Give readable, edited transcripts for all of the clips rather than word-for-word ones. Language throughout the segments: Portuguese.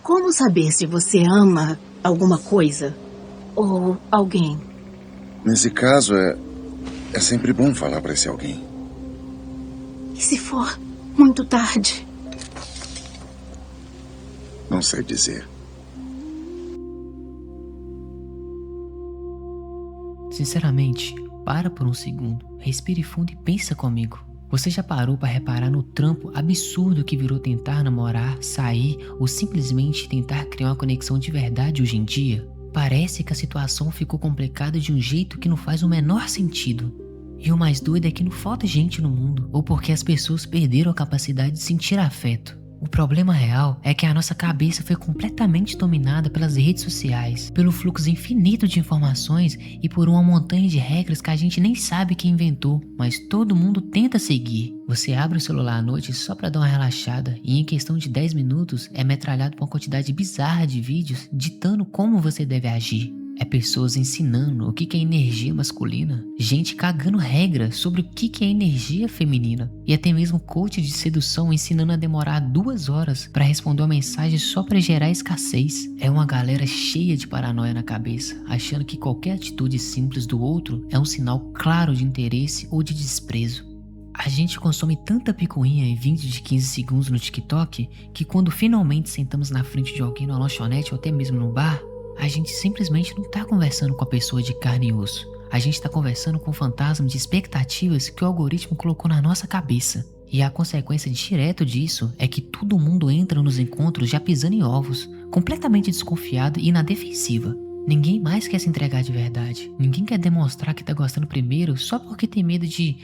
Como saber se você ama alguma coisa ou alguém? Nesse caso, é sempre bom falar pra esse alguém. E se for muito tarde? Não sei dizer. Sinceramente, para por um segundo, respire fundo e pensa comigo. Você já parou para reparar no trampo absurdo que virou tentar namorar, sair ou simplesmente tentar criar uma conexão de verdade hoje em dia? Parece que a situação ficou complicada de um jeito que não faz o menor sentido. E o mais doido é que não falta gente no mundo, ou porque as pessoas perderam a capacidade de sentir afeto. O problema real é que a nossa cabeça foi completamente dominada pelas redes sociais, pelo fluxo infinito de informações e por uma montanha de regras que a gente nem sabe quem inventou, mas todo mundo tenta seguir. Você abre o celular à noite só para dar uma relaxada e em questão de 10 minutos é metralhado por uma quantidade bizarra de vídeos ditando como você deve agir. É pessoas ensinando o que é energia masculina, gente cagando regra sobre o que é energia feminina e até mesmo coach de sedução ensinando a demorar 2 horas para responder uma mensagem só para gerar escassez. É uma galera cheia de paranoia na cabeça, achando que qualquer atitude simples do outro é um sinal claro de interesse ou de desprezo. A gente consome tanta picuinha em vídeos de 15 segundos no TikTok que quando finalmente sentamos na frente de alguém numa lanchonete ou até mesmo no bar, a gente simplesmente não tá conversando com a pessoa de carne e osso. A gente tá conversando com o fantasma de expectativas que o algoritmo colocou na nossa cabeça. E a consequência direta disso é que todo mundo entra nos encontros já pisando em ovos, completamente desconfiado e na defensiva. Ninguém mais quer se entregar de verdade. Ninguém quer demonstrar que tá gostando primeiro só porque tem medo de,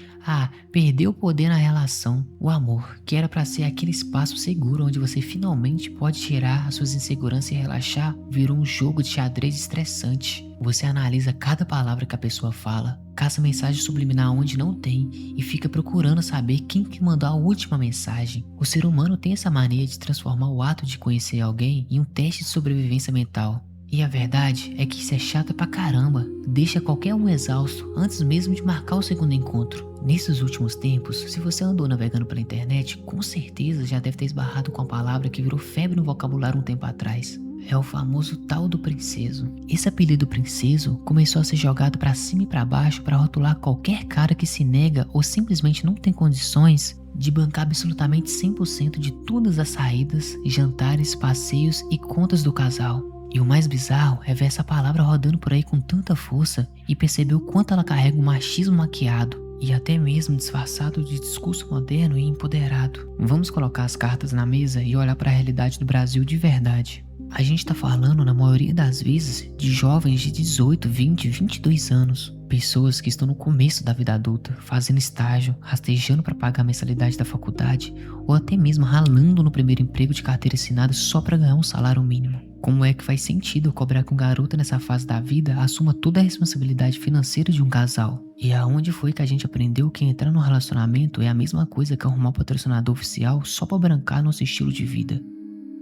perder o poder na relação. O amor, que era pra ser aquele espaço seguro onde você finalmente pode tirar as suas inseguranças e relaxar, virou um jogo de xadrez estressante. Você analisa cada palavra que a pessoa fala, caça mensagem subliminar onde não tem e fica procurando saber quem que mandou a última mensagem. O ser humano tem essa mania de transformar o ato de conhecer alguém em um teste de sobrevivência mental. E a verdade é que isso é chato pra caramba, deixa qualquer um exausto antes mesmo de marcar o segundo encontro. Nesses últimos tempos, se você andou navegando pela internet, com certeza já deve ter esbarrado com a palavra que virou febre no vocabulário um tempo atrás. É o famoso tal do princeso. Esse apelido princeso começou a ser jogado pra cima e pra baixo pra rotular qualquer cara que se nega ou simplesmente não tem condições de bancar absolutamente 100% de todas as saídas, jantares, passeios e contas do casal. E o mais bizarro é ver essa palavra rodando por aí com tanta força e perceber o quanto ela carrega um machismo maquiado e até mesmo disfarçado de discurso moderno e empoderado. Vamos colocar as cartas na mesa e olhar para a realidade do Brasil de verdade. A gente tá falando, na maioria das vezes, de jovens de 18, 20, 22 anos. Pessoas que estão no começo da vida adulta, fazendo estágio, rastejando para pagar a mensalidade da faculdade ou até mesmo ralando no primeiro emprego de carteira assinada só para ganhar um salário mínimo. Como é que faz sentido cobrar que um garoto nessa fase da vida assuma toda a responsabilidade financeira de um casal? E aonde foi que a gente aprendeu que entrar no relacionamento é a mesma coisa que arrumar um patrocinador oficial só para brancar nosso estilo de vida?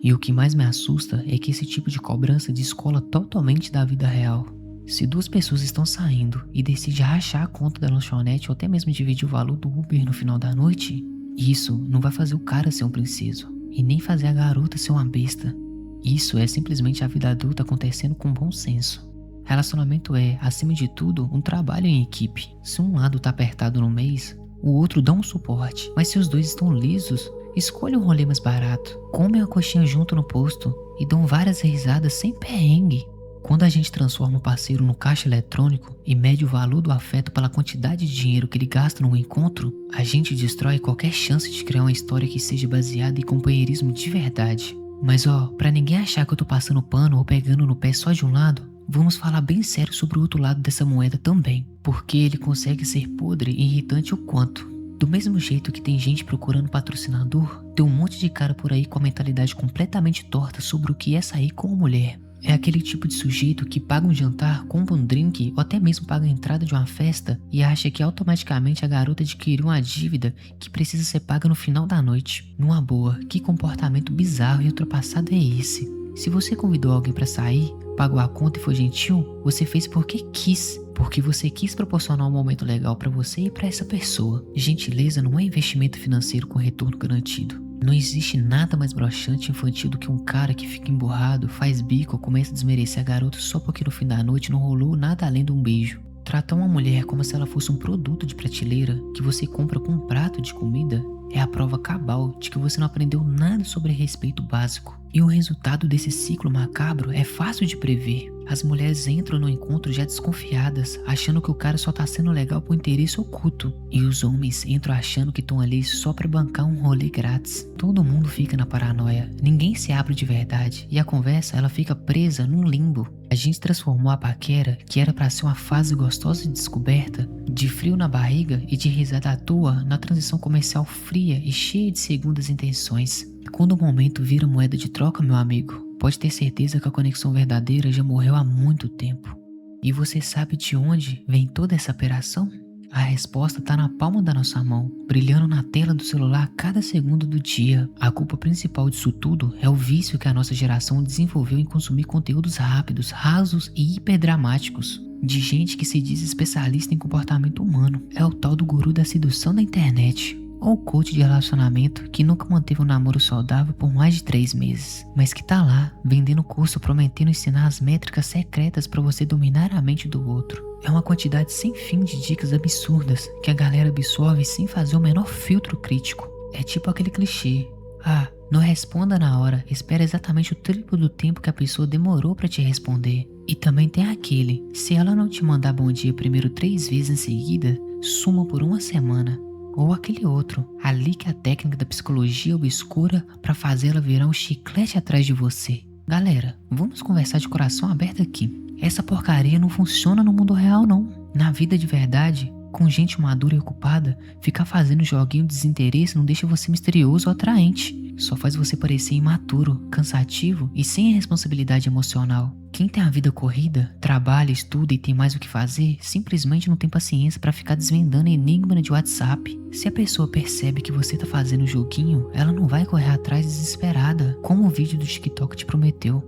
E o que mais me assusta é que esse tipo de cobrança descola totalmente da vida real. Se duas pessoas estão saindo e decidem rachar a conta da lanchonete ou até mesmo dividir o valor do Uber no final da noite, isso não vai fazer o cara ser um princeso e nem fazer a garota ser uma besta. Isso é simplesmente a vida adulta acontecendo com bom senso. Relacionamento é, acima de tudo, um trabalho em equipe. Se um lado tá apertado no mês, o outro dá um suporte. Mas se os dois estão lisos, escolha um rolê mais barato. Comem a coxinha junto no posto e dão várias risadas sem perrengue. Quando a gente transforma o parceiro no caixa eletrônico e mede o valor do afeto pela quantidade de dinheiro que ele gasta num encontro, a gente destrói qualquer chance de criar uma história que seja baseada em companheirismo de verdade. Mas pra ninguém achar que eu tô passando pano ou pegando no pé só de um lado, vamos falar bem sério sobre o outro lado dessa moeda também, porque ele consegue ser podre e irritante o quanto. Do mesmo jeito que tem gente procurando patrocinador, tem um monte de cara por aí com a mentalidade completamente torta sobre o que é sair com uma mulher. É aquele tipo de sujeito que paga um jantar, compra um drink ou até mesmo paga a entrada de uma festa e acha que automaticamente a garota adquiriu uma dívida que precisa ser paga no final da noite. Numa boa, que comportamento bizarro e ultrapassado é esse? Se você convidou alguém pra sair, pagou a conta e foi gentil, você fez porque quis. Porque você quis proporcionar um momento legal pra você e pra essa pessoa. Gentileza não é investimento financeiro com retorno garantido. Não existe nada mais broxante e infantil do que um cara que fica emburrado, faz bico ou começa a desmerecer a garota só porque no fim da noite não rolou nada além de um beijo. Tratar uma mulher como se ela fosse um produto de prateleira que você compra com um prato de comida é a prova cabal de que você não aprendeu nada sobre respeito básico. E o resultado desse ciclo macabro é fácil de prever. As mulheres entram no encontro já desconfiadas, achando que o cara só tá sendo legal por interesse oculto. E os homens entram achando que estão ali só pra bancar um rolê grátis. Todo mundo fica na paranoia, ninguém se abre de verdade e a conversa ela fica presa num limbo. A gente transformou a paquera, que era pra ser uma fase gostosa de descoberta, de frio na barriga e de risada à toa, na transição comercial fria e cheia de segundas intenções. Quando o momento vira moeda de troca, meu amigo, pode ter certeza que a conexão verdadeira já morreu há muito tempo. E você sabe de onde vem toda essa operação? A resposta está na palma da nossa mão, brilhando na tela do celular a cada segundo do dia. A culpa principal disso tudo é o vício que a nossa geração desenvolveu em consumir conteúdos rápidos, rasos e hiperdramáticos, de gente que se diz especialista em comportamento humano. É o tal do guru da sedução da internet, ou coach de relacionamento que nunca manteve um namoro saudável por mais de 3 meses, mas que tá lá, vendendo curso prometendo ensinar as métricas secretas para você dominar a mente do outro. É uma quantidade sem fim de dicas absurdas que a galera absorve sem fazer o menor filtro crítico. É tipo aquele clichê: ah, não responda na hora, espera exatamente o triplo do tempo que a pessoa demorou para te responder. E também tem aquele: se ela não te mandar bom dia primeiro 3 vezes em seguida, suma por 1 semana. Ou aquele outro, ali que a técnica da psicologia obscura para fazê-la virar um chiclete atrás de você. Galera, vamos conversar de coração aberto aqui. Essa porcaria não funciona no mundo real não. Na vida de verdade, com gente madura e ocupada, ficar fazendo joguinho de desinteresse não deixa você misterioso ou atraente. Só faz você parecer imaturo, cansativo e sem responsabilidade emocional. Quem tem a vida corrida, trabalha, estuda e tem mais o que fazer, simplesmente não tem paciência pra ficar desvendando enigma de WhatsApp. Se a pessoa percebe que você tá fazendo joguinho, ela não vai correr atrás desesperada, como o vídeo do TikTok te prometeu.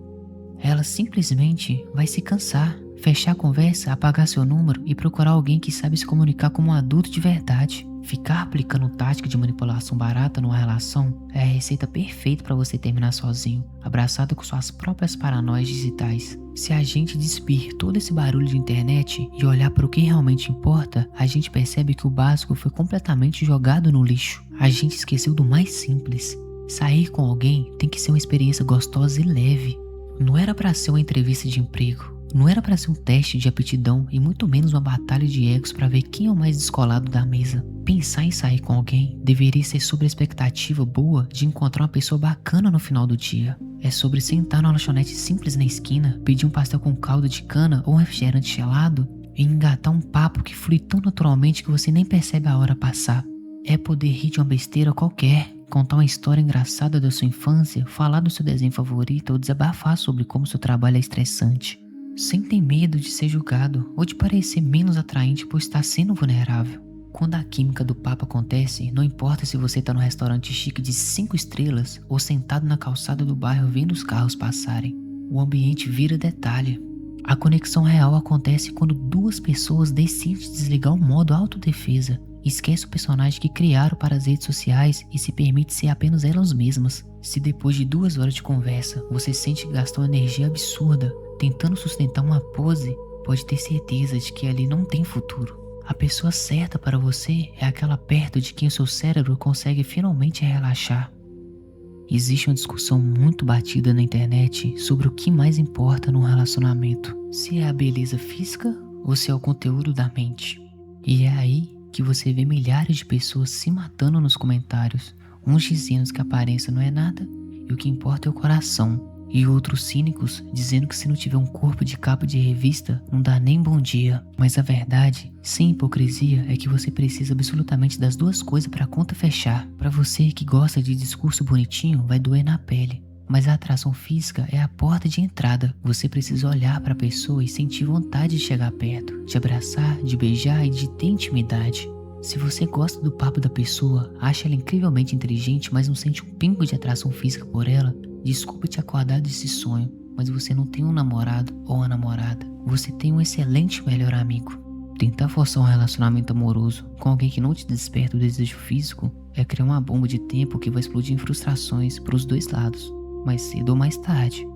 Ela simplesmente vai se cansar, fechar a conversa, apagar seu número e procurar alguém que sabe se comunicar como um adulto de verdade. Ficar aplicando tática de manipulação barata numa relação é a receita perfeita para você terminar sozinho, abraçado com suas próprias paranoias digitais. Se a gente despir todo esse barulho de internet e olhar para o que realmente importa, a gente percebe que o básico foi completamente jogado no lixo. A gente esqueceu do mais simples. Sair com alguém tem que ser uma experiência gostosa e leve. Não era para ser uma entrevista de emprego. Não era para ser um teste de aptidão e muito menos uma batalha de egos para ver quem é o mais descolado da mesa. Pensar em sair com alguém deveria ser sobre a expectativa boa de encontrar uma pessoa bacana no final do dia. É sobre sentar numa lanchonete simples na esquina, pedir um pastel com caldo de cana ou um refrigerante gelado e engatar um papo que flui tão naturalmente que você nem percebe a hora passar. É poder rir de uma besteira qualquer, contar uma história engraçada da sua infância, falar do seu desenho favorito ou desabafar sobre como seu trabalho é estressante. Sem ter medo de ser julgado ou de parecer menos atraente por estar sendo vulnerável. Quando a química do papo acontece, não importa se você está num restaurante chique de 5 estrelas ou sentado na calçada do bairro vendo os carros passarem. O ambiente vira detalhe. A conexão real acontece quando 2 pessoas decidem desligar o modo autodefesa, esquece o personagem que criaram para as redes sociais e se permite ser apenas elas mesmas. Se depois de 2 horas de conversa você sente que gastou uma energia absurda tentando sustentar uma pose, pode ter certeza de que ali não tem futuro. A pessoa certa para você é aquela perto de quem o seu cérebro consegue finalmente relaxar. Existe uma discussão muito batida na internet sobre o que mais importa num relacionamento, se é a beleza física ou se é o conteúdo da mente. E é aí que você vê milhares de pessoas se matando nos comentários, uns dizendo que a aparência não é nada e o que importa é o coração. E outros cínicos dizendo que se não tiver um corpo de capa de revista, não dá nem bom dia. Mas a verdade, sem hipocrisia, é que você precisa absolutamente das 2 coisas para a conta fechar. Para você que gosta de discurso bonitinho, vai doer na pele. Mas a atração física é a porta de entrada. Você precisa olhar para a pessoa e sentir vontade de chegar perto, de abraçar, de beijar e de ter intimidade. Se você gosta do papo da pessoa, acha ela incrivelmente inteligente, mas não sente um pingo de atração física por ela, desculpa te acordar desse sonho, mas você não tem um namorado ou uma namorada. Você tem um excelente melhor amigo. Tentar forçar um relacionamento amoroso com alguém que não te desperta o desejo físico é criar uma bomba de tempo que vai explodir em frustrações para os dois lados, mais cedo ou mais tarde.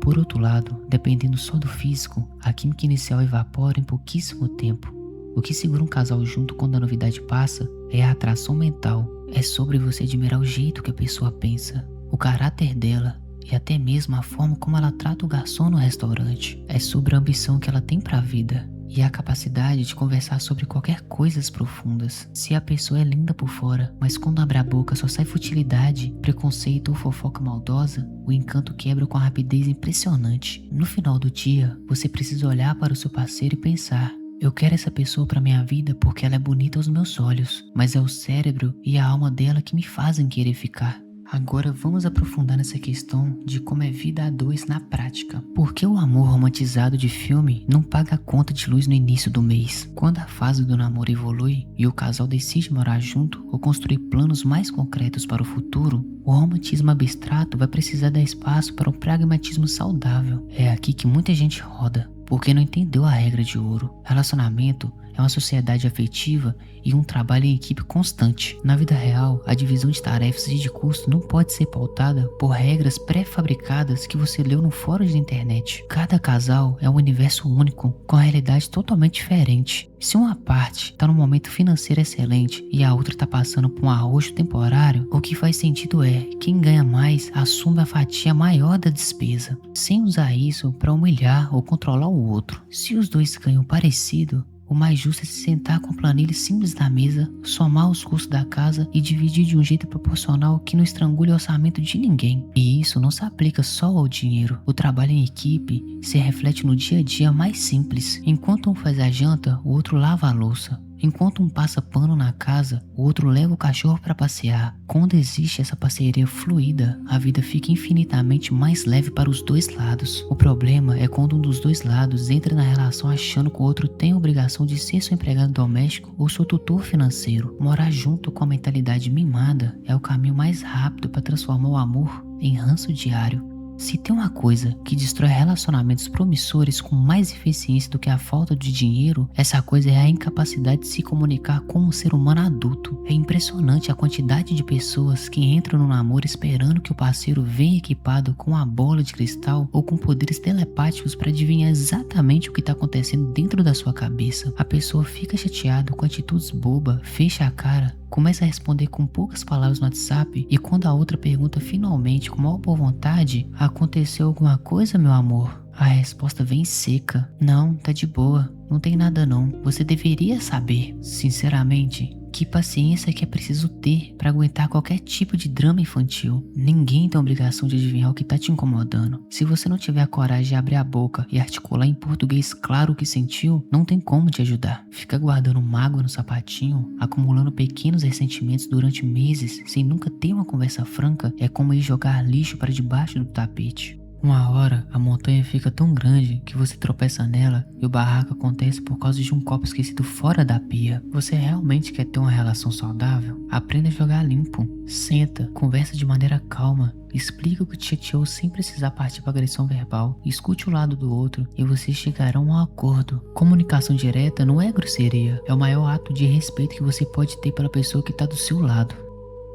Por outro lado, dependendo só do físico, a química inicial evapora em pouquíssimo tempo. O que segura um casal junto quando a novidade passa é a atração mental. É sobre você admirar o jeito que a pessoa pensa, o caráter dela e até mesmo a forma como ela trata o garçom no restaurante. É sobre a ambição que ela tem para a vida e a capacidade de conversar sobre qualquer coisas profundas. Se a pessoa é linda por fora, mas quando abre a boca só sai futilidade, preconceito ou fofoca maldosa, o encanto quebra com a rapidez impressionante. No final do dia, você precisa olhar para o seu parceiro e pensar: eu quero essa pessoa para minha vida porque ela é bonita aos meus olhos, mas é o cérebro e a alma dela que me fazem querer ficar. Agora vamos aprofundar nessa questão de como é vida a dois na prática. Porque o amor romantizado de filme não paga a conta de luz no início do mês. Quando a fase do namoro evolui e o casal decide morar junto ou construir planos mais concretos para o futuro, o romantismo abstrato vai precisar dar espaço para um pragmatismo saudável. É aqui que muita gente roda, porque não entendeu a regra de ouro. Relacionamento é uma sociedade afetiva e um trabalho em equipe constante. Na vida real, a divisão de tarefas e de custo não pode ser pautada por regras pré-fabricadas que você leu no fórum de internet. Cada casal é um universo único, com a realidade totalmente diferente. Se uma parte está num momento financeiro excelente e a outra está passando por um arroxo temporário, o que faz sentido é quem ganha mais assume a fatia maior da despesa, sem usar isso para humilhar ou controlar o outro. Se os dois ganham parecido, o mais justo é se sentar com a planilha simples na mesa, somar os custos da casa e dividir de um jeito proporcional que não estrangule o orçamento de ninguém. E isso não se aplica só ao dinheiro. O trabalho em equipe se reflete no dia a dia mais simples. Enquanto um faz a janta, o outro lava a louça. Enquanto um passa pano na casa, o outro leva o cachorro para passear. Quando existe essa parceria fluida, a vida fica infinitamente mais leve para os dois lados. O problema é quando um dos dois lados entra na relação achando que o outro tem a obrigação de ser seu empregado doméstico ou seu tutor financeiro. Morar junto com a mentalidade mimada é o caminho mais rápido para transformar o amor em ranço diário. Se tem uma coisa que destrói relacionamentos promissores com mais eficiência do que a falta de dinheiro, essa coisa é a incapacidade de se comunicar como um ser humano adulto. É impressionante a quantidade de pessoas que entram no namoro esperando que o parceiro venha equipado com uma bola de cristal ou com poderes telepáticos para adivinhar exatamente o que está acontecendo dentro da sua cabeça. A pessoa fica chateada com atitudes bobas, fecha a cara, começa a responder com poucas palavras no WhatsApp e quando a outra pergunta finalmente com maior boa vontade: aconteceu alguma coisa, meu amor? A resposta vem seca: não, tá de boa, não tem nada não, você deveria saber. Sinceramente, que paciência que é preciso ter para aguentar qualquer tipo de drama infantil. Ninguém tem a obrigação de adivinhar o que tá te incomodando. Se você não tiver a coragem de abrir a boca e articular em português claro o que sentiu, não tem como te ajudar. Ficar guardando mágoa no sapatinho, acumulando pequenos ressentimentos durante meses sem nunca ter uma conversa franca, é como ir jogar lixo para debaixo do tapete. Uma hora, a montanha fica tão grande que você tropeça nela e o barraco acontece por causa de um copo esquecido fora da pia. Você realmente quer ter uma relação saudável? Aprenda a jogar limpo. Senta, conversa de maneira calma, explica o que te chateou sem precisar partir para agressão verbal. Escute o lado do outro e vocês chegarão a um acordo. Comunicação direta não é grosseria, é o maior ato de respeito que você pode ter pela pessoa que está do seu lado.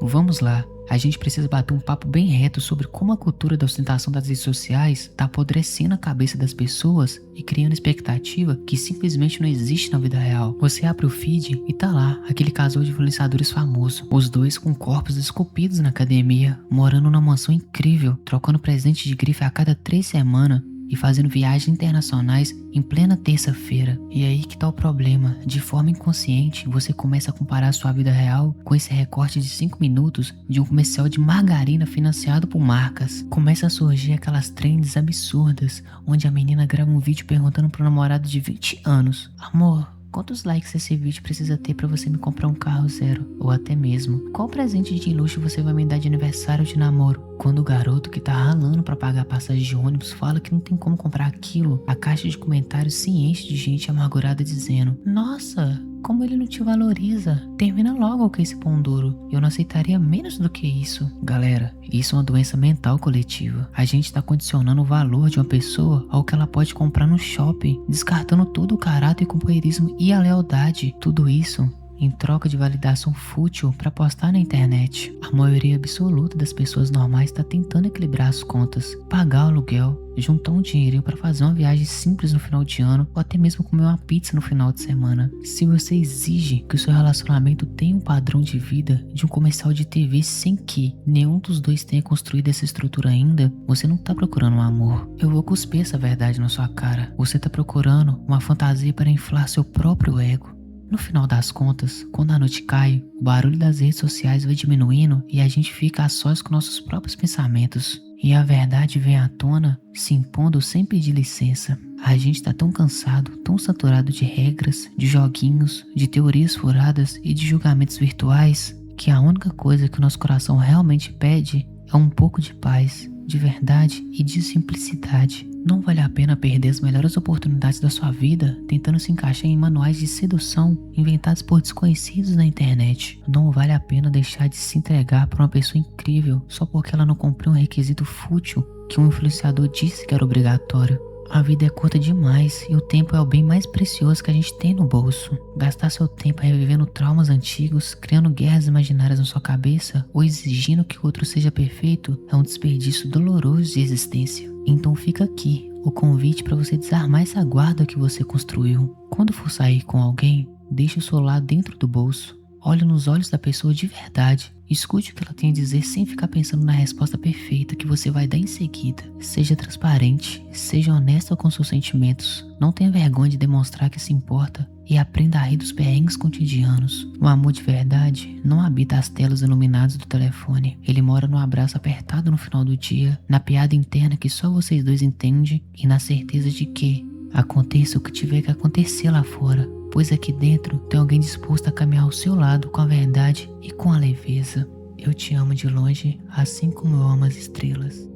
Vamos lá. A gente precisa bater um papo bem reto sobre como a cultura da ostentação das redes sociais tá apodrecendo a cabeça das pessoas e criando expectativa que simplesmente não existe na vida real. Você abre o feed e tá lá aquele casal de influenciadores famoso, os dois com corpos esculpidos na academia, morando numa mansão incrível, trocando presente de grife a cada 3 semanas e fazendo viagens internacionais em plena terça-feira. E aí que tá o problema. De forma inconsciente, você começa a comparar sua vida real com esse recorte de 5 minutos de um comercial de margarina financiado por marcas. Começa a surgir aquelas trends absurdas, onde a menina grava um vídeo perguntando pro namorado de 20 anos: amor, quantos likes esse vídeo precisa ter pra você me comprar um carro zero? Ou até mesmo, qual presente de luxo você vai me dar de aniversário ou de namoro? Quando o garoto que tá ralando pra pagar a passagem de ônibus fala que não tem como comprar aquilo, a caixa de comentários se enche de gente amargurada dizendo: nossa, como ele não te valoriza, termina logo com esse pão duro, eu não aceitaria menos do que isso. Galera, isso é uma doença mental coletiva. A gente tá condicionando o valor de uma pessoa ao que ela pode comprar no shopping, descartando todo o caráter, companheirismo e a lealdade. Tudo isso em troca de validação fútil para postar na internet. A maioria absoluta das pessoas normais está tentando equilibrar as contas, pagar o aluguel, juntar um dinheirinho para fazer uma viagem simples no final de ano ou até mesmo comer uma pizza no final de semana. Se você exige que o seu relacionamento tenha um padrão de vida de um comercial de TV sem que nenhum dos dois tenha construído essa estrutura ainda, você não tá procurando um amor. Eu vou cuspir essa verdade na sua cara. Você tá procurando uma fantasia para inflar seu próprio ego. No final das contas, quando a noite cai, o barulho das redes sociais vai diminuindo e a gente fica a sós com nossos próprios pensamentos. E a verdade vem à tona, se impondo sem pedir licença. A gente tá tão cansado, tão saturado de regras, de joguinhos, de teorias furadas e de julgamentos virtuais, que a única coisa que o nosso coração realmente pede é um pouco de paz, de verdade e de simplicidade. Não vale a pena perder as melhores oportunidades da sua vida tentando se encaixar em manuais de sedução inventados por desconhecidos na internet. Não vale a pena deixar de se entregar para uma pessoa incrível só porque ela não cumpriu um requisito fútil que um influenciador disse que era obrigatório. A vida é curta demais e o tempo é o bem mais precioso que a gente tem no bolso. Gastar seu tempo revivendo traumas antigos, criando guerras imaginárias na sua cabeça ou exigindo que o outro seja perfeito é um desperdício doloroso de existência. Então fica aqui o convite para você desarmar essa guarda que você construiu. Quando for sair com alguém, deixe o celular dentro do bolso. Olhe nos olhos da pessoa de verdade. Escute o que ela tem a dizer sem ficar pensando na resposta perfeita que você vai dar em seguida. Seja transparente, seja honesto com seus sentimentos. Não tenha vergonha de demonstrar que se importa e aprenda a rir dos perrengues cotidianos. O amor de verdade não habita as telas iluminadas do telefone. Ele mora no abraço apertado no final do dia, na piada interna que só vocês dois entendem e na certeza de que aconteça o que tiver que acontecer lá fora, pois aqui dentro tem alguém disposto a caminhar ao seu lado com a verdade e com a leveza. Eu te amo de longe, assim como eu amo as estrelas.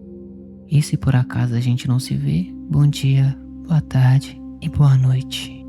E se por acaso a gente não se vê, bom dia, boa tarde e boa noite.